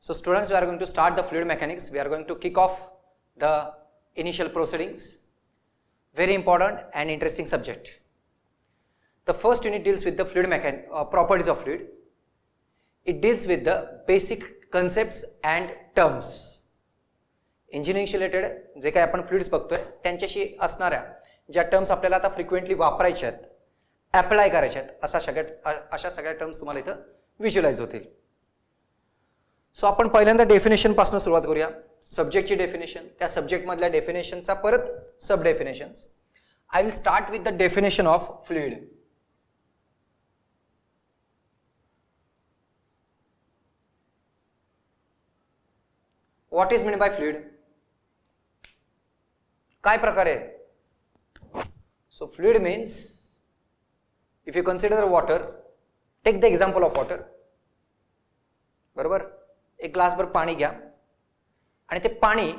So students, we are going to start the fluid mechanics. We are going to kick off the initial proceedings. Very important and interesting subject. The first unit deals with the fluid properties of fluid. It deals with the basic concepts and terms. इंजिनिअरिंगशी related जे काही आपण fluids बघतोय त्यांच्याशी असणाऱ्या ज्या terms आपल्याला आता फ्रिक्वेंटली वापरायच्या आहेत, अप्लाय करायच्या आहेत, अशा सगळ्या टर्म्स तुम्हाला इथं व्हिज्युअलाइज होतील. सो आपण पहिल्यांदा डेफिनेशन पासून सुरुवात करूया. सब्जेक्टची डेफिनेशन, त्या सब्जेक्ट मधल्या डेफिनेशनचा परत sub definitions. I will start with the definition of fluid. What is mean by fluid? काय प्रकार आहे? So fluid means, if you consider water, take the example of water. बरोबर, एक ग्लासभर पाणी घ्या आणि ते पाणी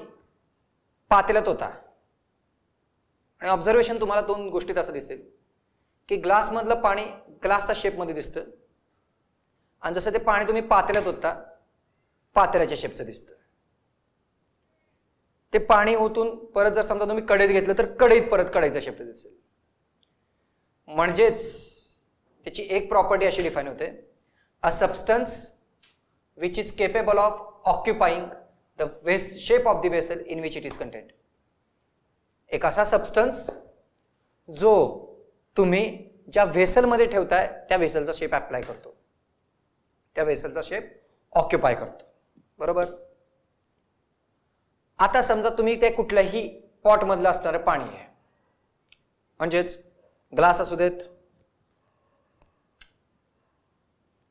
पातेल्यात होता आणि ऑब्झर्वेशन तुम्हाला दोन गोष्टीत असं दिसेल की ग्लास मधलं पाणी ग्लासच्या शेपमध्ये दिसतं आणि जसं ते पाणी तुम्ही पातेल्यात होता पातेल्याच्या शेपचं दिसतं. ते पाणी ओतून परत जर समजा तुम्ही कढईत घेतलं तर कढईत परत कढईचा शेप दिसेल. म्हणजेच त्याची एक प्रॉपर्टी अशी डिफाईन होते, अ substance which is capable of occupying the shape of the vessel in which it is contained. एक असा सबस्टन्स जो तुम्ही ज्या व्हेसल मध्ये ठेवताय त्या व्हेसलचा शेप अप्लाय करतो, त्या व्हेसलचा शेप ऑक्युपाय करतो. बरोबर. आता समजा तुम्ही ते कुठल्याही पॉट मधलं असणारं पाणी आहे, म्हणजेच ग्लास असू देत,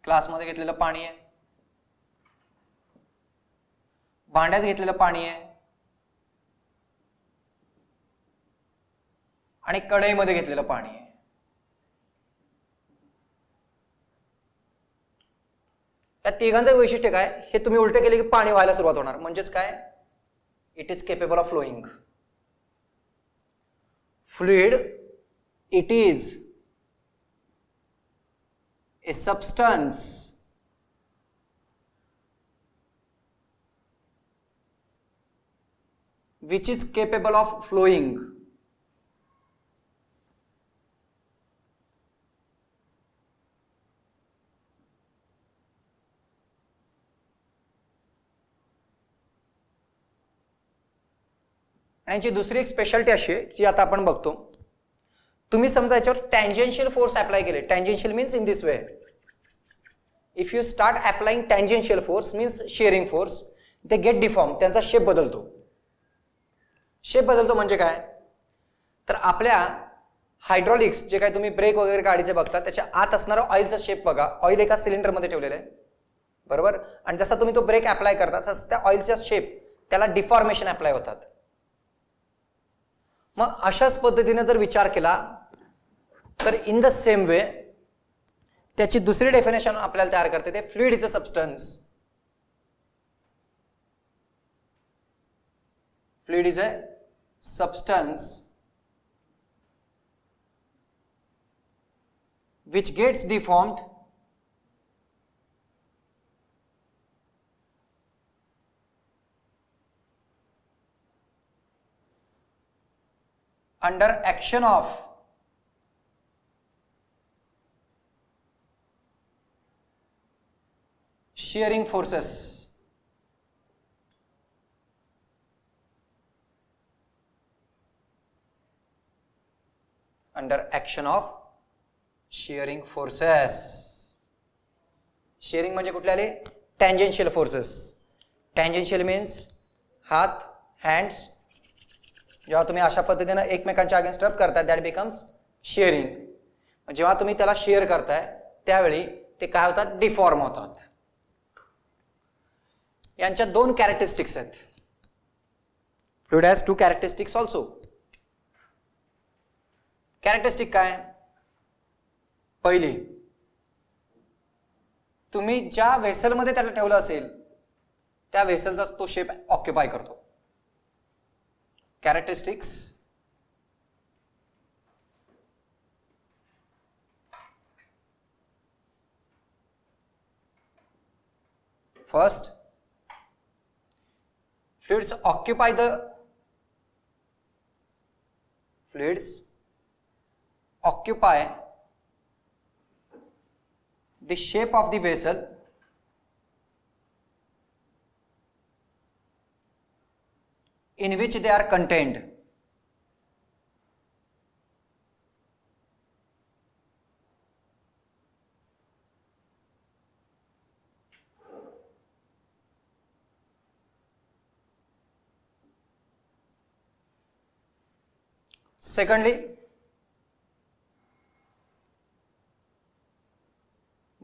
ग्लासमध्ये घेतलेलं पाणी आहे, भांड्यात घेतलेलं पाणी आहे आणि कढईमध्ये घेतलेलं पाणी आहे. या तिघांचं वैशिष्ट्य काय? हे तुम्ही उलटे केले की पाणी व्हायला सुरुवात होणार. म्हणजेच काय? It is capable of flowing. Fluid, it is a substance which is capable of flowing. आणि याची दुसरी एक स्पेशालिटी अशी आहे जी आता आपण बघतो. तुम्ही समजा याच्यावर टँजेन्शियल फोर्स अप्लाय केले. Tangential means in this way, if you start applying tangential force means shearing force, they get deform. त्यांचा शेप बदलतो. शेप बदलतो म्हणजे काय? तर आपल्या हायड्रॉलिक्स जे काही तुम्ही ब्रेक वगैरे गाडीचे बघता त्याच्या आत असणारा ऑइलचा शेप बघा. ऑइल एका सिलेंडर मध्ये ठेवलेलं आहे, बरोबर. आणि जसा तुम्ही तो ब्रेक अप्लाय करता तसं त्या ऑइलचा शेप त्याला डिफॉर्मेशन अप्लाय होतात. मग अशाच पद्धतीने जर विचार केला तर इन द सेम वे त्याची दुसरी डेफिनेशन आपल्याला तयार करते ते fluid is a substance. Fluid is a substance which gets deformed under action of shearing forces. Under action of shearing forces. Shearing म्हणजे कुठले आले? Tangential forces. टँजेन्शियल मीन्स हात, हँड्स. जेव्हा तुम्ही अशा पद्धतीने एकमेकांच्या अगेन्स्ट रब करताय दॅट बिकम्स शेअरिंग. जेव्हा तुम्ही त्याला शेअर करताय त्यावेळी ते काय होतात? डिफॉर्म होतात. यांच्या दोन कॅरेक्टरिस्टिक्स आहेत. Fluid has two characteristics also. Characteristic काय? पहिली, तुम्ही ज्या व्हेसलमध्ये त्याला ठेवलं असेल त्या व्हेसलचा तो शेप ऑक्युपाय करतो. Characteristics. First, fluids occupy the shape of the vessel in which they are contained. Secondly,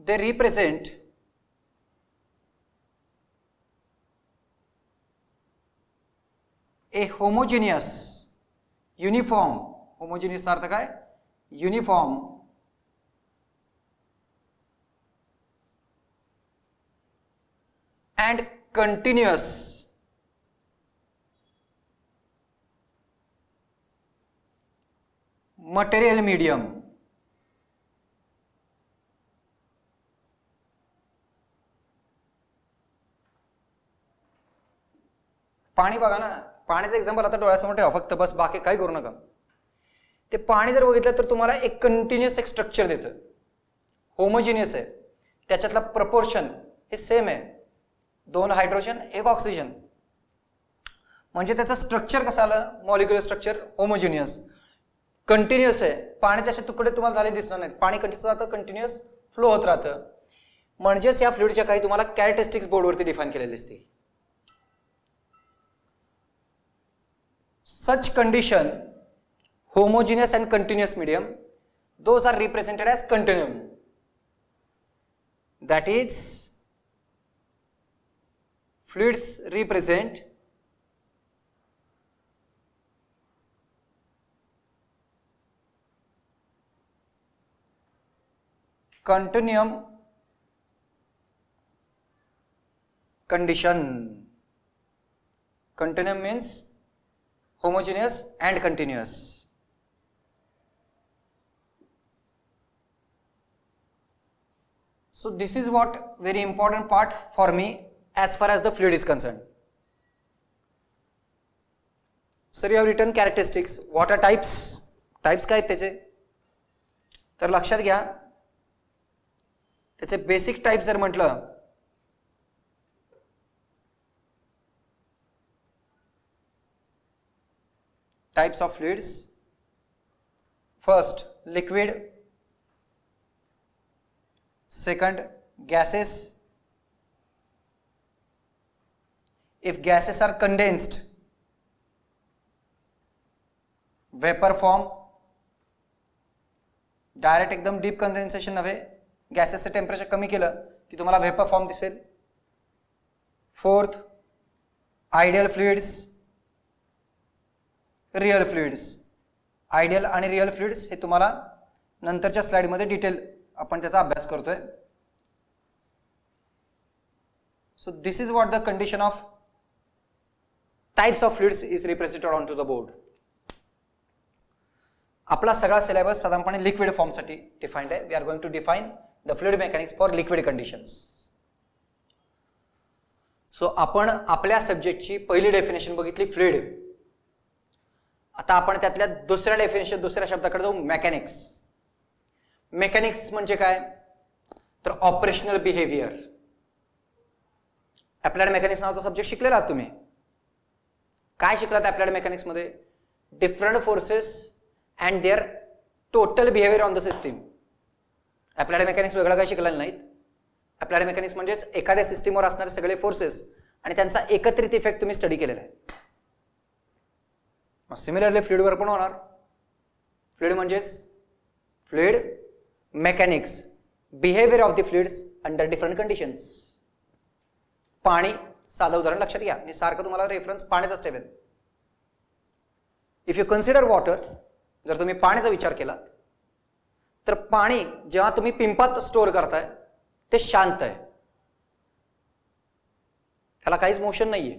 they represent a homogeneous, uniform, homogeneous अर्थ काय? Uniform and continuous material medium. पाणी बघा ना, पाण्याचं एक्झाम्पल आता डोळ्यासमोर ठेवा फक्त, बस बाकी काही करू नका. ते पाणी जर बघितलं तर तुम्हाला एक कंटिन्युअस एक स्ट्रक्चर देतं, होमोजिनियस आहे, त्याच्यातला प्रपोर्शन हे सेम आहे, 2 हायड्रोजन 1 ऑक्सिजन, म्हणजे त्याचं स्ट्रक्चर कसं आलं, मॉलिक्युलर स्ट्रक्चर होमोजिनियस, कंटिन्युअस आहे, पाण्याचे असे तुकडे तुम्हाला झाले दिसणार नाहीत, पाणी कंटिन्युअस राहतं, कंटिन्युअस फ्लो होत राहतं. म्हणजेच या फ्लुइडच्या काही तुम्हाला कॅरेक्टरिस्टिक्स बोर्डवरती डिफाईन केलेले दिसतील. Such condition, homogeneous and continuous medium, those are represented as continuum. That is, fluids represent continuum condition. Continuum means homogeneous and continuous. So this is what very important part for me as far as the fluid is concerned. Sir, you have written characteristics. What are types? Types काय आहेत त्याचे? तर लक्षात घ्या, त्याचे basic type जर म्हटलं types of fluids, first liquid, second gases. If gases are condensed, vapor form, direct एकदम डीप कंडेन्सेशन नव्हे, गॅसेसचं टेम्परेचर कमी केलं की तुम्हाला वेपर फॉर्म दिसेल. Fourth, ideal fluids, real fluids. Ideal आणि रिअल फ्लुइड्स हे तुम्हाला नंतरच्या स्लाइडमध्ये डिटेल आपण त्याचा अभ्यास करतोय. So this is what the condition of types of fluids is represented on to the board. आपला सगळा सिलेबस साधारणपणे लिक्विड फॉर्मसाठी डिफाइंड आहे. We are going to define the fluid mechanics for liquid conditions. So आपण आपल्या सब्जेक्टची पहिली definition बघितली fluid. आता आपण त्यातल्या दुसऱ्या डेफिनेशन, दुसऱ्या शब्दाकडे जाऊ, मेकॅनिक्स. मेकॅनिक्स म्हणजे काय, तर ऑपरेशनल बिहेवियर. अप्लाइड मेकॅनिक्स नावाचा सब्जेक्ट शिकलेला आहात तुम्ही. काय शिकलात अप्लाइड मेकॅनिक्स मध्ये? Different forces and their total behaviour on the system. Applied mechanics वेगळं काय शिकलेलं नाहीत. अप्लाइड मेकॅनिक्स म्हणजेच एखाद्या सिस्टीमवर असणारे सगळे फोर्सेस आणि त्यांचा एकत्रित इफेक्ट तुम्ही स्टडी केलेला आहे. सिमिलरली फ्लुइडवर पण होणार. फ्लुइड म्हणजेच fluid mechanics, behaviour of the fluids under different conditions. पाणी, साधं उदाहरण लक्षात घ्या, मी सारखं तुम्हाला रेफरन्स पाण्याचाच ठेवेल. इफ यू कन्सिडर वॉटर, जर तुम्ही पाण्याचा विचार केला तर पाणी जेव्हा तुम्ही पिंपात स्टोअर करताय ते शांत आहे, त्याला काहीच मोशन नाहीये.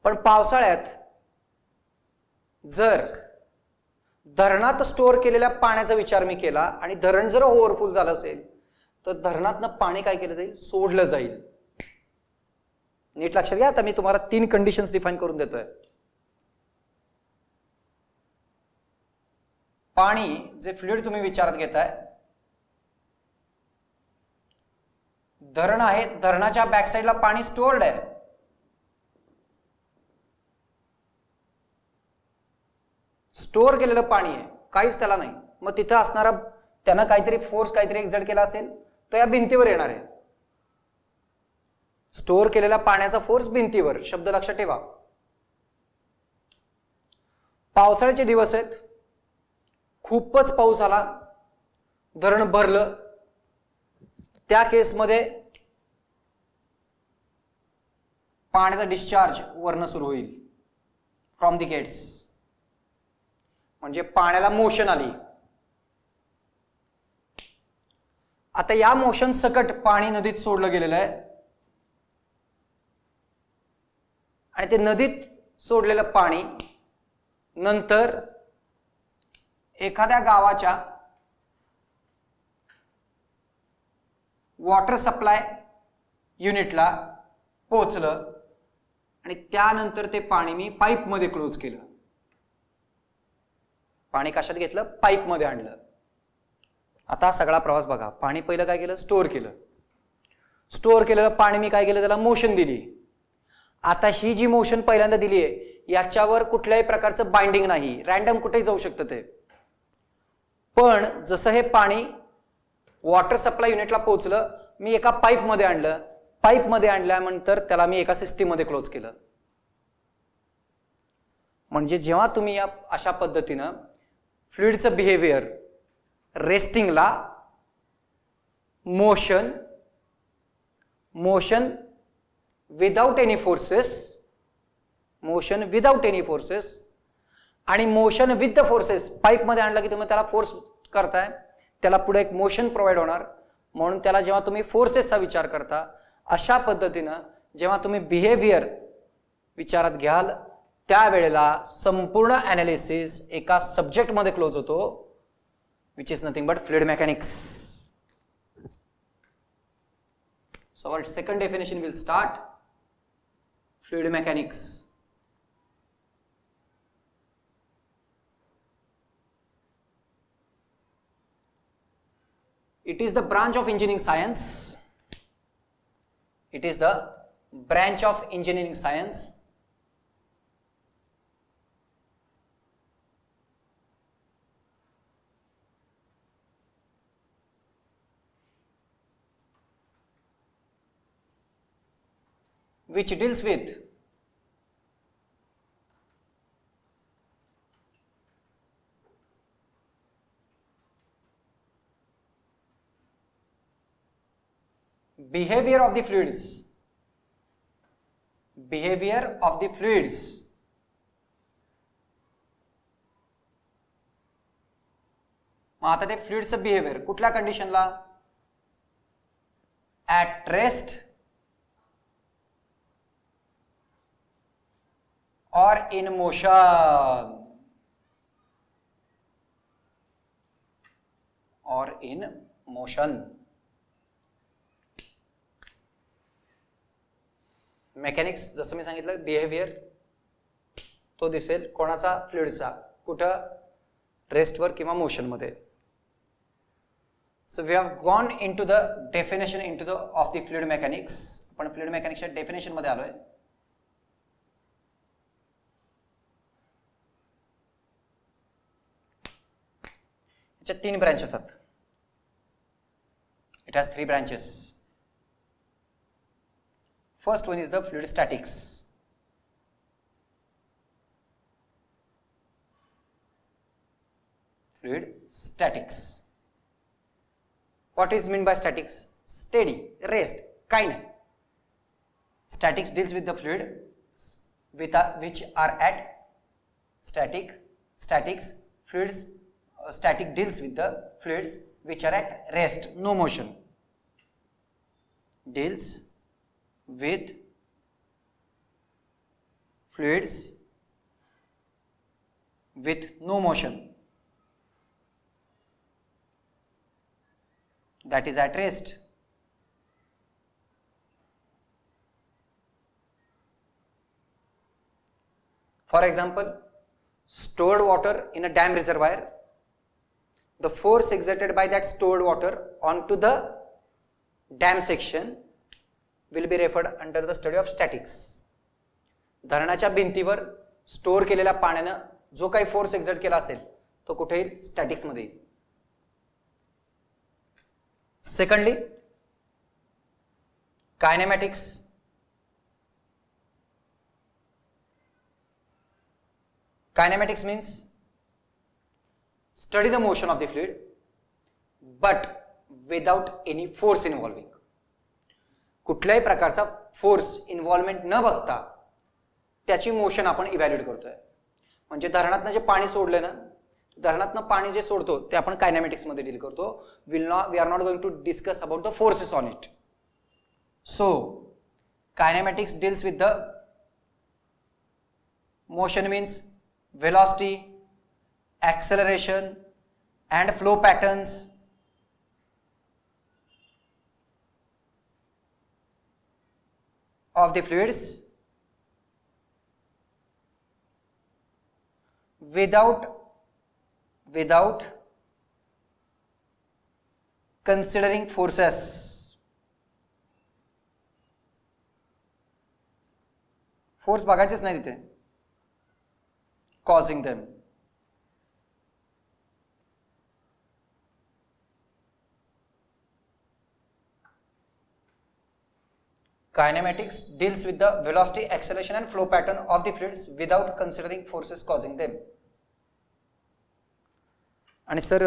पण पावसाळ्यात जर धरणात स्टोअर केलेल्या पाण्याचा विचार मी केला आणि धरण जर ओव्हरफुल झालं असेल तर धरणातनं पाणी काय केलं जाईल, सोडलं जाईल. नीट लक्षात घ्या. आता मी तुम्हाला 3 कंडिशन्स डिफाईन करून देतोय. पाणी जे फ्लुइड तुम्ही विचारात घेताय, धरण आहे, धरणाच्या बॅकसाइडला पाणी स्टोर्ड आहे. स्टोअर केलेलं पाणी आहे, काहीच त्याला नाही. मग तिथं असणारा त्यानं काहीतरी फोर्स, काहीतरी एक्झर्ट केला असेल, तो या भिंतीवर येणार आहे. स्टोअर केलेला पाण्याचा फोर्स भिंतीवर, शब्द लक्षात ठेवा. पावसाळ्याचे दिवस आहेत, खूपच पाऊस आला, धरण भरलं. त्या केसमध्ये पाण्याचा डिस्चार्ज वरनं सुरू होईल फ्रॉम द गेट्स, म्हणजे पाण्याला मोशन आली. आता या मोशन सकट पाणी नदीत सोडलं गेलेलं आहे आणि ते नदीत सोडलेलं पाणी नंतर एखाद्या गावाच्या वॉटर सप्लाय युनिटला पोहोचलं आणि त्यानंतर ते पाणी मी पाईपमध्ये क्लोज केलं. पाणी कशात घेतलं? पाईपमध्ये आणलं. आता सगळा प्रवास बघा. पाणी पहिलं काय केलं? स्टोअर केलं. स्टोअर केलेलं पाणी मी काय केलं? त्याला मोशन दिली. आता ही जी मोशन पहिल्यांदा दिली आहे, याच्यावर कुठल्याही प्रकारचं बाइंडिंग नाही, रॅन्डम कुठेही जाऊ शकतं ते. पण जसं हे पाणी वॉटर सप्लाय युनिटला पोहोचलं, मी एका पाईपमध्ये आणलं. पाईपमध्ये आणल्यानंतर त्याला मी एका सिस्टीममध्ये क्लोज केलं. म्हणजे जेव्हा तुम्ही या अशा पद्धतीनं फ्लुइडचं बिहेवियर, रेस्टिंगला motion, motion without any forces, motion without any forces आणि मोशन विथ द फोर्सेस, पाईपमध्ये आणलं की तुम्ही त्याला फोर्स करताय, त्याला पुढे एक मोशन प्रोव्हाइड होणार. म्हणून त्याला जेव्हा तुम्ही फोर्सेसचा विचार करता, अशा पद्धतीनं जेव्हा तुम्ही बिहेवियर विचारात घ्याल, त्यावेळेला संपूर्ण ॲनालिसिस एका सब्जेक्टमध्ये क्लोज होतो, which is nothing but fluid mechanics. So our second definition will start. Fluid mechanics. It is the branch of engineering science. It is the branch of engineering science which deals with behavior of the fluids, behavior of the fluids मग आता ते फ्लुइडचं behaviour कुठल्या कंडिशनला? At rest or in motion, or in motion. Mechanics जसं मी सांगितलं, behaviour तो दिसेल कोणाचा? फ्लुइडचा. कुठं? रेस्टवर किंवा मोशनमध्ये. So we have gone into the definition into the of the fluid mechanics. आपण फ्लुइड मेकॅनिक्सच्या डेफिनेशन मध्ये आलोय. याच्या 3 ब्रँच असतात. It has 3 branches. First one is the fluid statics. Fluid statics. What is meant by statics? Steady, rest, काही नाही. Statics deals with the fluid which are at statics. Fluids static deals with the fluids which are at rest, no motion. Deals with fluids with no motion, that is at rest. For example, stored water in a dam reservoir, the force exerted by that stored water onto the dam section will be referred under the study of statics. धरणाच्या भिंतीवर store केलेल्या पाण्यानं जो काही force exert केला असेल तो कुठेही स्टॅटिक्स मध्ये येईल. Secondly, कायनेमॅटिक्स. Kinematics means study the motion of the fluid but without any force involving. कुठल्याही प्रकारचा फोर्स इन्व्हॉल्वमेंट न बघता त्याची मोशन आपण इव्हॅल्युएट करतोय. म्हणजे धरणातनं जे पाणी सोडले ना, धरणातनं पाणी जे सोडतो ते आपण कायनेमॅटिक्स मध्ये डील करतो. We are not going to discuss about the forces on it. So kinematics deals with the motion means velocity, acceleration and flow patterns of the fluids without considering forces. Force बघायचेच नाही तिथे, causing them. Kinematics deals with the velocity, acceleration and flow pattern of the fluids without considering forces causing them. आणि sir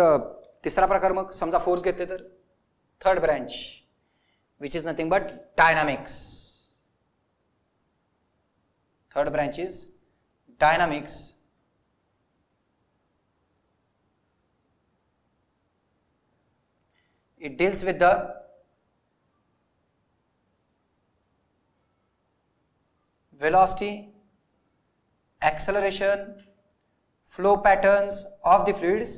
तिसरा प्रकार मग समजा force घेतले तर third branch which is nothing but dynamics. Third branch is dynamics. It deals with the velocity, acceleration, flow patterns of the fluids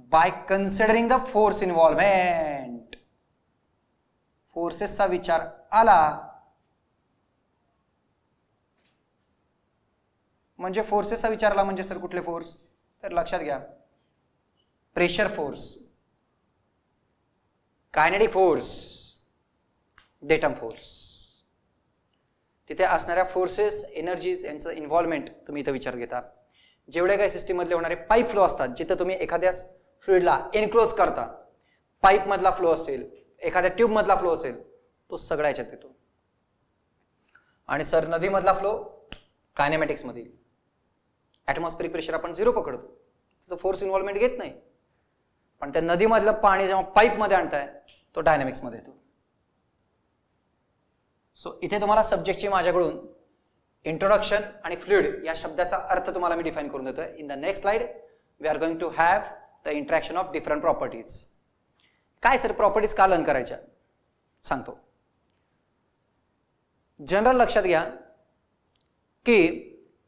by considering the force involvement. फोर्सेसचा विचार आला म्हणजे फोर्सेसचा विचारला म्हणजे सर कुठले फोर्स, तर लक्षात घ्या pressure force, kinetic force, datum force. तिथे असणाऱ्या फोर्सेस, एनर्जीज यांचं इन्व्हॉल्वमेंट तुम्ही इथे विचार घेता. जेवढे काही सिस्टीम मधले होणारे पाईप फ्लो असतात, जिथे तुम्ही एखाद्या फ्लुइडला एनक्लोज करता, पाईप मधला फ्लो असेल, एखाद्या ट्यूब मधला फ्लो असेल, तो सगळा याच्यात येतो. आणि सर नदी मधला फ्लो कायनेमॅटिक्स मध्ये. ॲटमॉस्फेरिक प्रेशर आपण 0 पकडतो, तो फोर्स इन्व्हॉल्वमेंट घेत नाही. पण त्या नदीमधलं पाणी जेव्हा पाईप मध्ये आणताय तो डायनॅमिक्स मध्ये येतो. सो इथे तुम्हाला सब्जेक्टची माझ्याकडून इंट्रोडक्शन आणि फ्लुइड या शब्दाचा अर्थ तुम्हाला मी डिफाइन करून देतोय. In the next slide we are going to have the interaction of different properties. काय सर प्रॉपर्टीज का लर्न करायच्या सांगतो. जनरल लक्षात घ्या की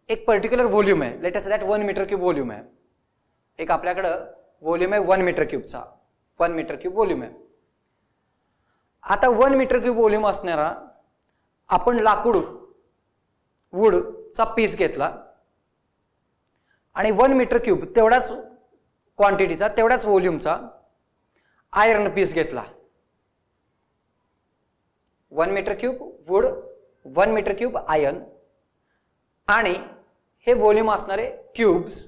एक पर्टिक्युलर व्हॉल्यूम आहे, let us that 1 metre cube volume आहे. एक आपल्याकडं व्हॉल्यूम आहे 1 मीटर क्यूबचा, 1 मीटर क्यूब व्हॉल्यूम आहे. आता 1 मीटर क्यूब व्हॉल्यूम असणारा आपण लाकूड वूडचा पीस घेतला आणि 1 मीटर क्यूब तेवढाच क्वांटिटीचा, तेवढाच व्हॉल्यूमचा आयर्न पीस घेतला. 1 metre cube wood, 1 metre cube iron, आणि हे व्हॉल्यूम असणारे क्यूब्स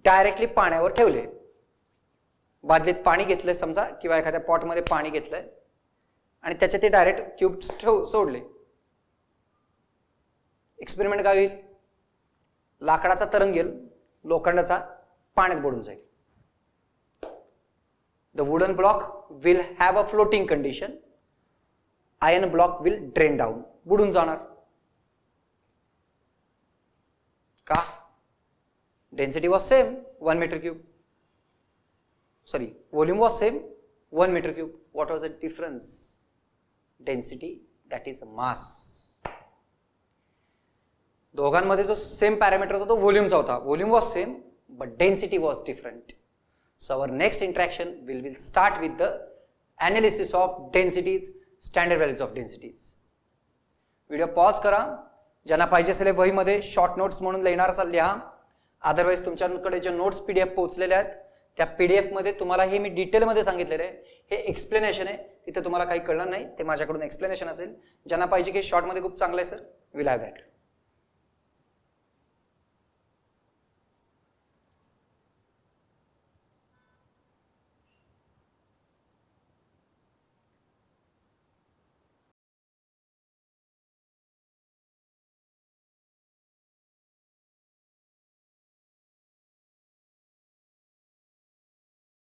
डायरेक्टली पाण्यावर ठेवले. बादलीत पाणी घेतलंय समजा, किंवा एखाद्या पॉटमध्ये पाणी घेतलंय आणि त्याचे ते डायरेक्ट क्यूब्स सोडले. एक्सपेरिमेंट काय होईल, लाकडाचा तरंग येईल, लोखंडाचा पाण्यात बुडून जाईल. The wooden block will have a floating condition, iron block will drain down, बुडून जाणार. का? Density was same 1 metre cube, sorry volume was same 1 metre cube. What was the difference? Density, that is mass. दोघांमध्ये जो same parameter होता तो व्हॉल्यूमचा होता. Volume was same but density was different. So our next interaction will start with the analysis of densities, standard values of densities. Video pause करा. ज्यांना पाहिजे असेल वहीमध्ये शॉर्ट नोट्स म्हणून लिहिणार असाल लिहा. अदरवाईज तुमच्याकडे जे नोट्स पीडीएफ पोहोचलेले आहेत त्या पीडीएफ मध्ये तुम्हाला हे मी डिटेलमध्ये सांगितलेलं आहे. हे एक्सप्लेनेशन आहे, तिथे तुम्हाला काही कळणार नाही, ते माझ्याकडून एक्सप्लेनेशन असेल. ज्यांना पाहिजे की शॉर्टमध्ये खूप चांगलं आहे सर, विल हॅव दॅट.